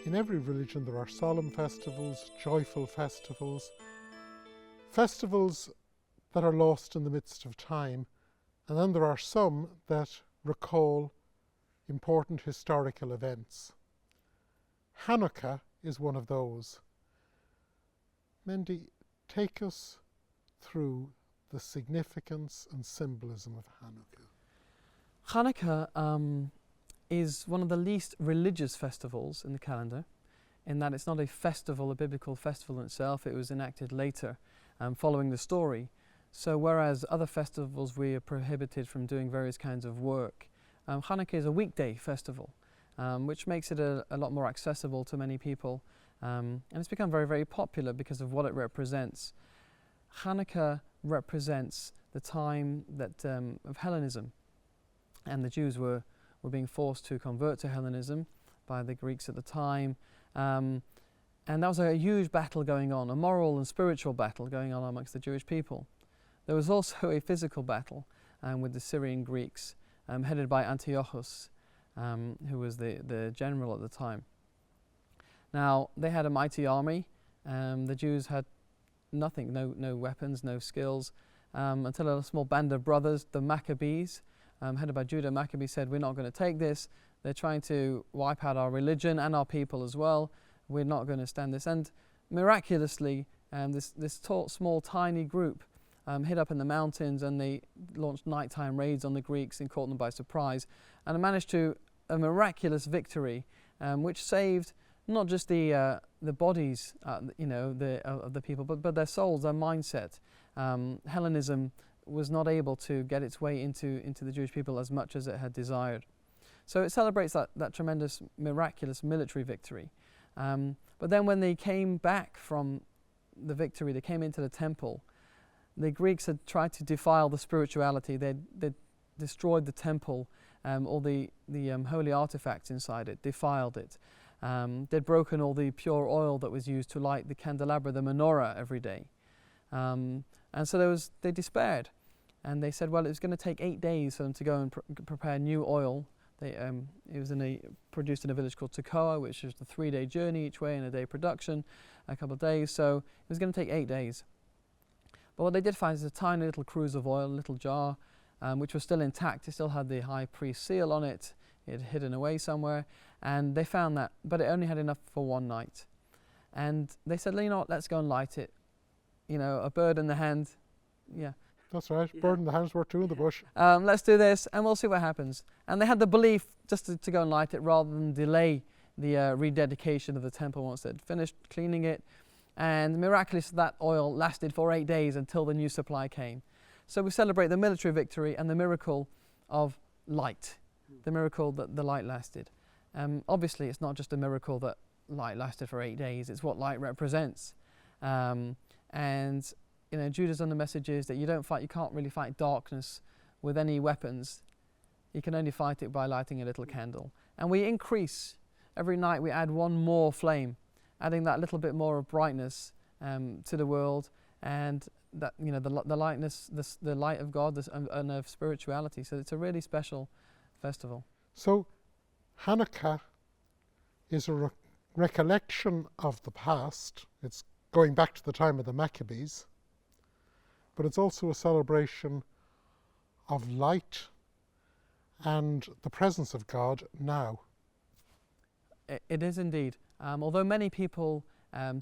In every religion there are solemn festivals, joyful festivals, festivals that are lost in the midst of time, and then there are some that recall important historical events. Hanukkah is one of those. Mendy, take us through the significance and symbolism of Hanukkah. Hanukkah is one of the least religious festivals in the calendar, in that it's not a festival, a biblical festival in itself. It was enacted later, following the story. So whereas other festivals we are prohibited from doing various kinds of work, Hanukkah is a weekday festival, which makes it a lot more accessible to many people. And it's become very, very popular because of what it represents. Hanukkah represents the time that of Hellenism, and the Jews were being forced to convert to Hellenism by the Greeks at the time. And that was a huge battle going on, a moral and spiritual battle going on amongst the Jewish people. There was also a physical battle with the Syrian Greeks, headed by Antiochus, who was the general at the time. Now, they had a mighty army. The Jews had nothing, no weapons, no skills, until a small band of brothers, the Maccabees, headed by Judah Maccabee, said, "We're not going to take this. They're trying to wipe out our religion and our people as well. We're not going to stand this." And miraculously, this small, tiny group hid up in the mountains, and they launched nighttime raids on the Greeks and caught them by surprise, and managed to a miraculous victory, which saved not just the bodies, of the people, but their souls, their mindset. Hellenism was not able to get its way into the Jewish people as much as it had desired. So it celebrates that tremendous, miraculous military victory. But then when they came back from the victory, they came into the temple. The Greeks had tried to defile the spirituality. They'd destroyed the temple, all the holy artifacts inside it, defiled it. They'd broken all the pure oil that was used to light the candelabra, the menorah, every day. And so they despaired. And they said, well, it was going to take 8 days for them to go and prepare new oil. It was produced in a village called Tekoa, which was a 3-day journey each way and a day production, a couple of days. So it was going to take 8 days. But what they did find is a tiny little cruse of oil, a little jar, which was still intact. It still had the high priest seal on it. It had hidden away somewhere. And they found that, but it only had enough for one night. And they said, you know what, let's go and light it. A bird in the hand, yeah. That's right, bird in the hand's worth two in the bush. Let's do this and we'll see what happens. And they had the belief just to go and light it rather than delay the rededication of the temple once they'd finished cleaning it. And miraculously, that oil lasted for 8 days until the new supply came. So we celebrate the military victory and the miracle of light, the miracle that the light lasted. Obviously, it's not just a miracle that light lasted for 8 days, it's what light represents. And Judah's on the message is that you can't really fight darkness with any weapons. You can only fight it by lighting a little candle. And we increase. Every night we add one more flame, adding that little bit more of brightness to the world, and that the lightness, the light of God and of spirituality. So it's a really special festival. So Hanukkah is a recollection of the past. It's going back to the time of the Maccabees, but it's also a celebration of light and the presence of God now. It is indeed. Although many people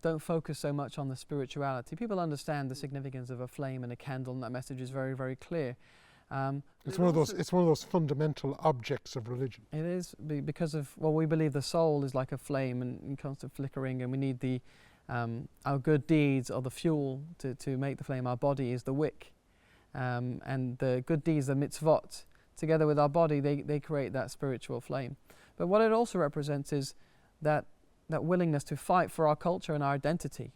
don't focus so much on the spirituality, people understand the significance of a flame and a candle, and that message is very, very clear. It's one of those fundamental objects of religion. It is, because of we believe the soul is like a flame and constant flickering, and we need our good deeds are the fuel to make the flame. Our body is the wick, and the good deeds, the mitzvot, together with our body, they create that spiritual flame. But what it also represents is that willingness to fight for our culture and our identity,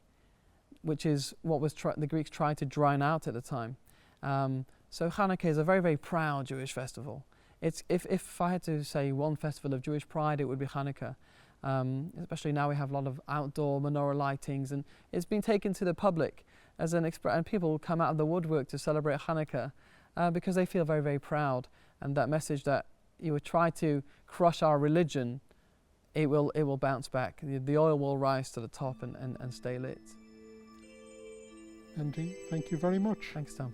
which is what the Greeks tried to drown out at the time. So Hanukkah is a very, very proud Jewish festival. If I had to say one festival of Jewish pride, it would be Hanukkah. Especially now we have a lot of outdoor menorah lightings, and it's been taken to the public as and people come out of the woodwork to celebrate Hanukkah because they feel very, very proud. And that message that you would try to crush our religion it will bounce back. The oil will rise to the top and stay lit. Andy, thank you very much. Thanks, Tom.